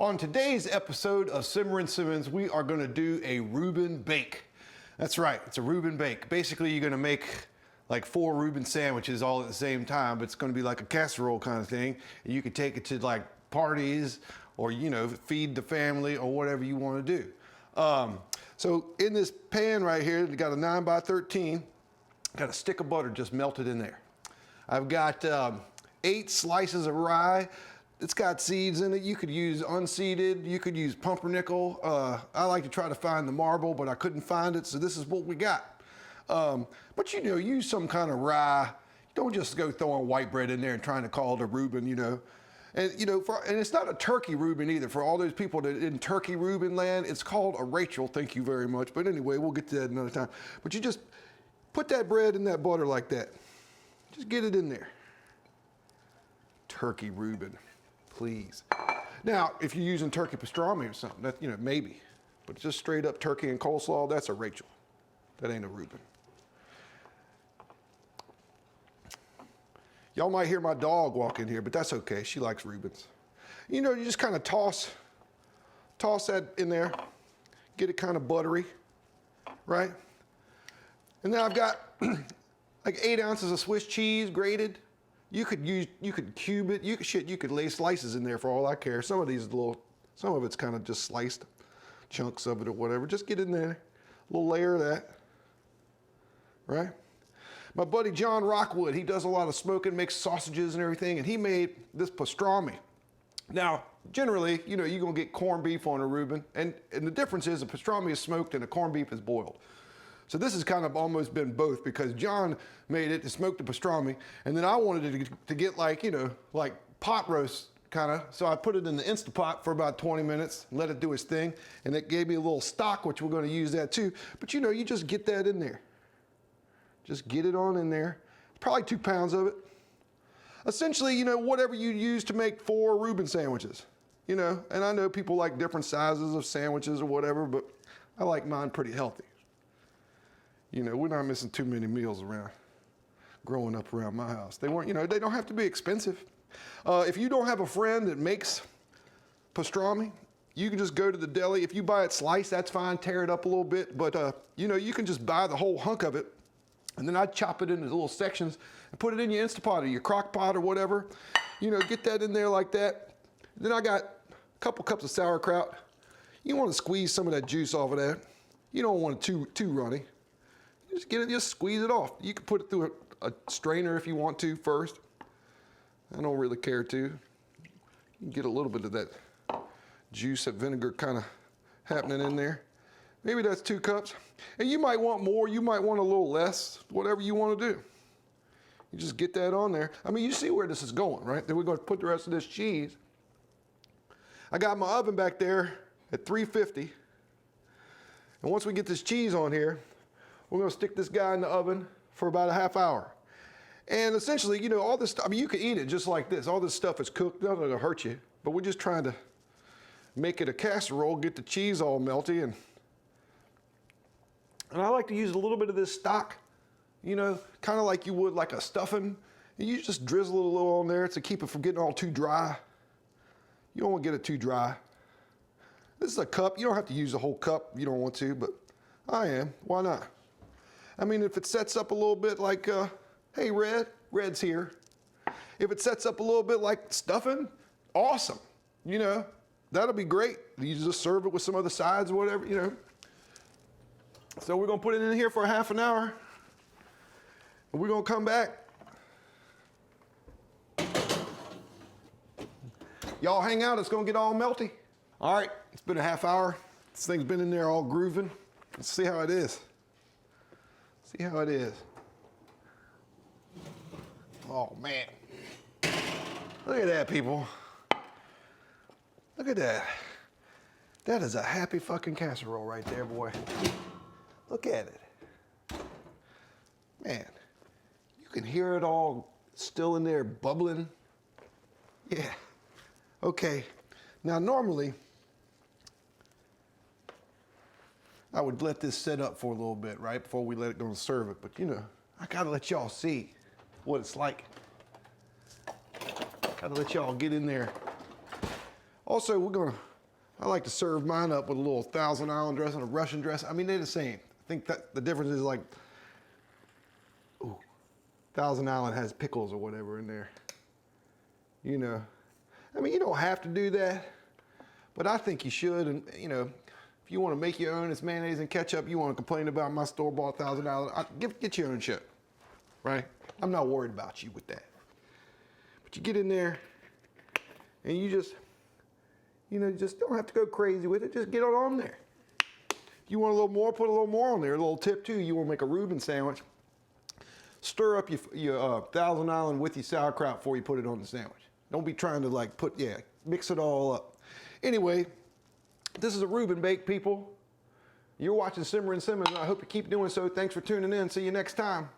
On today's episode of Simmerin Simmons, we are going to do a Reuben Bake. That's right, it's a Reuben Bake. Basically, you're going to make like 4 Reuben sandwiches all at the same time, but it's going to be like a casserole kind of thing. And you can take it to like parties or, you know, feed the family or whatever you want to do. So in this pan right here, you got a 9x13, got a stick of butter just melted in there. I've got 8 slices of rye. It's got seeds in it. You could use unseeded. You could use pumpernickel. I like to try to find the marble, but I couldn't find it, so this is what we got. But you know, use some kind of rye. Don't just go throwing white bread in there and trying to call it a Reuben, you know. And you know, and it's not a turkey Reuben either. For all those people that in turkey Reuben land, it's called a Rachel. Thank you very much. But anyway, we'll get to that another time. But you just put that bread in that butter like that. Just get it in there. Turkey Reuben. Please. Now, if you're using turkey pastrami or something, that, you know, maybe. But just straight up turkey and coleslaw, that's a Rachel. That ain't a Reuben. Y'all might hear my dog walk in here, but that's okay. She likes Reubens. You know, you just kind of toss that in there, get it kind of buttery, right? And then I've got like 8 ounces of Swiss cheese grated. You could cube it. You could lay slices in there for all I care. Some of it's kind of just sliced chunks of it or whatever. Just get in there, a little layer of that, right? My buddy John Rockwood, he does a lot of smoking, makes sausages and everything, and he made this pastrami. Now, generally, you know, you're gonna get corned beef on a Reuben, and the difference is a pastrami is smoked and a corned beef is boiled. So this has kind of almost been both, because John made it to smoke the pastrami, and then I wanted it to get like, you know, like pot roast kind of. So I put it in the Instapot for about 20 minutes, let it do its thing, and it gave me a little stock, which we're going to use that too. But you know, you just get that in there. Just get it on in there. Probably 2 pounds of it. Essentially, you know, whatever you use to make 4 Reuben sandwiches, you know. And I know people like different sizes of sandwiches or whatever, but I like mine pretty healthy. You know, we're not missing too many meals around, growing up around my house. They weren't, you know, they don't have to be expensive. If you don't have a friend that makes pastrami, you can just go to the deli. If you buy it sliced, that's fine, tear it up a little bit. But, you know, you can just buy the whole hunk of it, and then I'd chop it into little sections and put it in your Instapot or your crock pot or whatever. You know, get that in there like that. Then I got a couple cups of sauerkraut. You want to squeeze some of that juice off of that. You don't want it too runny. Just get it, just squeeze it off. You can put it through a strainer if you want to first. I don't really care to. You can get a little bit of that juice, that vinegar kind of happening in there. Maybe that's 2 cups. And you might want more, you might want a little less, whatever you want to do. You just get that on there. I mean, you see where this is going, right? Then we're going to put the rest of this cheese. I got my oven back there at 350. And once we get this cheese on here, we're gonna stick this guy in the oven for about a half hour. And essentially, you know, all this stuff, I mean, you can eat it just like this. All this stuff is cooked, nothing to hurt you. But we're just trying to make it a casserole, get the cheese all melty. And I like to use a little bit of this stock, you know, kind of like you would like a stuffing. And you just drizzle it a little on there to keep it from getting all too dry. You don't want to get it too dry. This is a cup. You don't have to use the whole cup. You don't want to, but I am. Why not? I mean, if it sets up a little bit like, hey, Red's here. If it sets up a little bit like stuffing, awesome. You know, that'll be great. You just serve it with some other sides or whatever, you know. So we're gonna put it in here for a half an hour. And we're gonna come back. Y'all hang out, it's gonna get all melty. All right, it's been a half hour. This thing's been in there all grooving. Let's see how it is. See how it is. Oh man. Look at that, people. Look at that. That is a happy fucking casserole right there, boy. Look at it. Man, you can hear it all still in there bubbling. Yeah. Okay. Now normally, I would let this set up for a little bit, right, before we let it go and serve it. But you know, I gotta let y'all see what it's like. Gotta let y'all get in there. Also, we're gonna I like to serve mine up with a little Thousand Island dressing, a Russian dressing. I mean, they're the same. I think that the difference is like, ooh, Thousand Island has pickles or whatever in there. You know, I mean, you don't have to do that, but I think you should. And you know, if you want to make your own, it's mayonnaise and ketchup. You want to complain about my store-bought Thousand Island, get your own shit, right? I'm not worried about you with that. But you get in there, and you just, you know, just don't have to go crazy with it. Just get it on there. If you want a little more, put a little more on there. A little tip too. You want to make a Reuben sandwich. Stir up your Thousand Island with your sauerkraut before you put it on the sandwich. Don't be trying to like mix it all up. Anyway, this is a Reuben Bake, people. You're watching Simmerin Simmons, and I hope you keep doing so. Thanks for tuning in. See you next time.